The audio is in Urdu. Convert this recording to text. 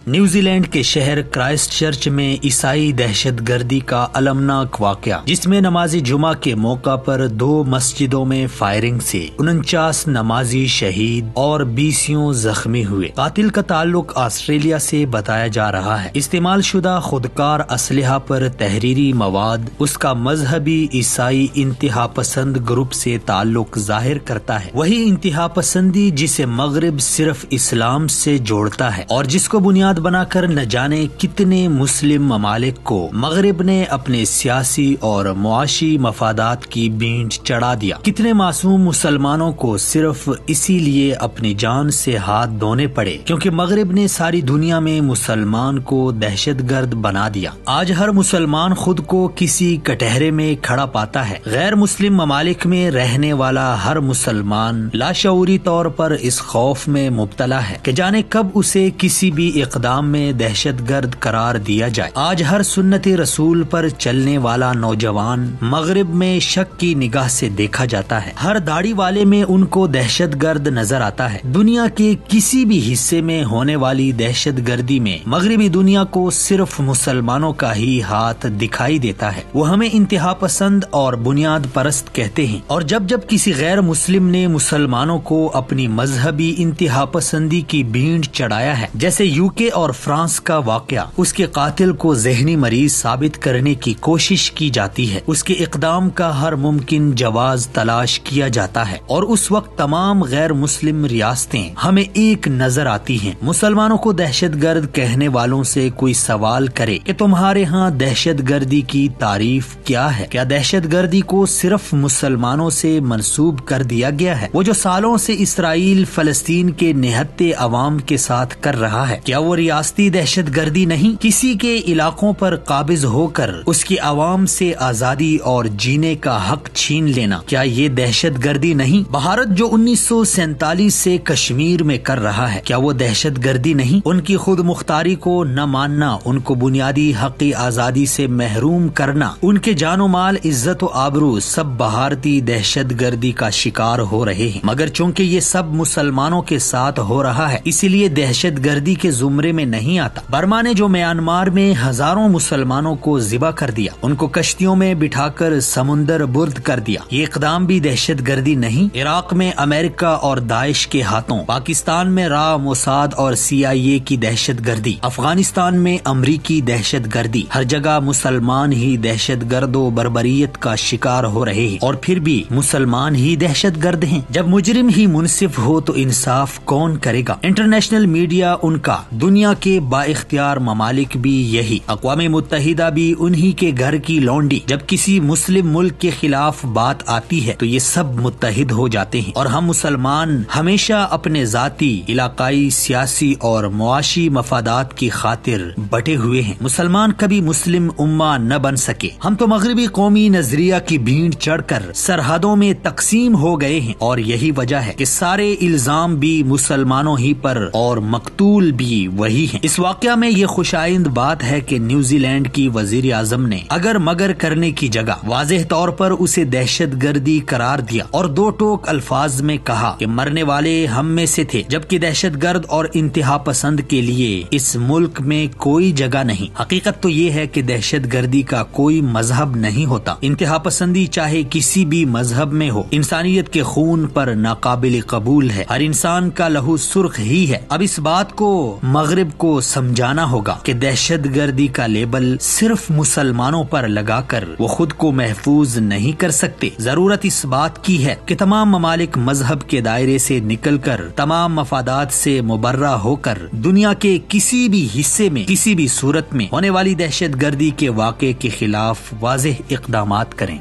نیوزی لینڈ کے شہر کرائسٹ چرچ میں عیسائی دہشت گردی کا المناک واقعہ، جس میں نماز جمعہ کے موقع پر 2 مسجدوں میں فائرنگ سے 49 نمازی شہید اور 20 زخمی ہوئے۔ قاتل کا تعلق آسٹریلیا سے بتایا جا رہا ہے۔ استعمال شدہ خودکار اسلحہ پر تحریری مواد اس کا مذہبی عیسائی انتہا پسند گروپ سے تعلق ظاہر کرتا ہے، وہی انتہا پسندی جسے مغرب صرف اسلام سے جوڑتا ہے اور جس کو بنیاد بنا کر نہ جانے کتنے مسلم ممالک کو مغرب نے اپنے سیاسی اور معاشی مفادات کی بینٹ چڑھا دیا۔ کتنے معصوم مسلمانوں کو صرف اسی لیے اپنی جان سے ہاتھ دھونے پڑے کیونکہ مغرب نے ساری دنیا میں مسلمان کو دہشت گرد بنا دیا۔ آج ہر مسلمان خود کو کسی کٹہرے میں کھڑا پاتا ہے۔ غیر مسلم ممالک میں رہنے والا ہر مسلمان لاشعوری طور پر اس خوف میں مبتلا ہے کہ جانے کب اسے کسی بھی اقدام میں دہشت گرد قرار دیا جائے۔ آج ہر سنت رسول پر چلنے والا نوجوان مغرب میں شک کی نگاہ سے دیکھا جاتا ہے۔ ہر داڑھی والے میں ان کو دہشت گرد نظر آتا ہے۔ دنیا کے کسی بھی حصے میں ہونے والی دہشت گردی میں مغربی دنیا کو صرف مسلمانوں کا ہی ہاتھ دکھائی دیتا ہے۔ وہ ہمیں انتہا پسند اور بنیاد پرست کہتے ہیں، اور جب کسی غیر مسلم نے مسلمانوں کو اپنی مذہبی انتہا پسندی کی بینٹ چڑھایا ہے، جیسے UK اور فرانس کا واقعہ، اس کے قاتل کو ذہنی مریض ثابت کرنے کی کوشش کی جاتی ہے، اس کے اقدام کا ہر ممکن جواز تلاش کیا جاتا ہے، اور اس وقت تمام غیر مسلم ریاستیں ہمیں ایک نظر آتی ہیں۔ مسلمانوں کو دہشت گرد کہنے والوں سے کوئی سوال کرے کہ تمہارے ہاں دہشت گردی کی تعریف کیا ہے؟ کیا دہشت گردی کو صرف مسلمانوں سے منسوب کر دیا گیا ہے؟ وہ جو سالوں سے اسرائیل فلسطین کے نہتے عوام کے ساتھ کر رہا ہے، کیا وہ ریاستی دہشت گردی نہیں؟ کسی کے علاقوں پر قابض ہو کر اس کی عوام سے آزادی اور جینے کا حق چھین لینا، کیا یہ دہشت گردی نہیں؟ بھارت جو 1947 سے کشمیر میں کر رہا ہے، کیا وہ دہشت گردی نہیں؟ ان کی خود مختاری کو نہ ماننا، ان کو بنیادی حق آزادی سے محروم کرنا، ان کے جان و مال، عزت و آبرو سب بھارتی دہشت گردی کا شکار ہو رہے ہیں۔ مگر چونکہ یہ سب مسلمانوں کے ساتھ ہو رہا ہے، اسی لیے دہشت گردی کے زمرے میں نہیں آتا۔ برما نے جو میانمار میں ہزاروں مسلمانوں کو ذبح کر دیا، ان کو کشتیوں میں بٹھا کر سمندر برد کر دیا، یہ اقدام بھی دہشت گردی نہیں؟ عراق میں امریکہ اور داعش کے ہاتھوں، پاکستان میں را، موساد اور CIA کی دہشت گردی، افغانستان میں امریکی دہشت گردی، ہر جگہ مسلمان ہی دہشت گرد و بربریت کا شکار ہو رہے ہیں، اور پھر بھی مسلمان ہی دہشت گرد ہیں۔ جب مجرم ہی منصف ہو تو انصاف کون کرے گا؟ انٹرنیشنل میڈیا ان کا، دنیا کے با اختیار ممالک بھی یہی، اقوام متحدہ بھی انہی کے گھر کی لونڈی۔ جب کسی مسلم ملک کے خلاف بات آتی ہے تو یہ سب متحد ہو جاتے ہیں، اور ہم مسلمان ہمیشہ اپنے ذاتی، علاقائی، سیاسی اور معاشی مفادات کی خاطر بٹے ہوئے ہیں۔ مسلمان کبھی مسلم امہ نہ بن سکے۔ ہم تو مغربی قومی نظریہ کی بھینٹ چڑھ کر سرحدوں میں تقسیم ہو گئے ہیں، اور یہی وجہ ہے کہ سارے الزام بھی مسلمانوں ہی پر اور مقتول بھی وہی ہیں۔ اس واقعہ میں یہ خوش آئند بات ہے کہ نیوزی لینڈ کی وزیر اعظم نے اگر مگر کرنے کی جگہ واضح طور پر اسے دہشت گردی قرار دیا اور 2 ٹوک الفاظ میں کہا کہ مرنے والے ہم میں سے تھے، جبکہ دہشت گرد اور انتہا پسند کے لیے اس ملک میں کوئی جگہ نہیں۔ حقیقت تو یہ ہے کہ دہشت گردی کا کوئی مذہب نہیں ہوتا۔ انتہا پسندی چاہے کسی بھی مذہب میں ہو، انسانیت کے خون پر ناقابل قبول ہے۔ ہر انسان کا لہو سرخ ہی ہے۔ اب اس بات کو مغرب کو سمجھانا ہوگا کہ دہشت گردی کا لیبل صرف مسلمانوں پر لگا کر وہ خود کو محفوظ نہیں کر سکتے۔ ضرورت اس بات کی ہے کہ تمام ممالک مذہب کے دائرے سے نکل کر، تمام مفادات سے مبرہ ہو کر، دنیا کے کسی بھی حصے میں کسی بھی صورت میں ہونے والی دہشت گردی کے واقعے کے خلاف واضح اقدامات کریں۔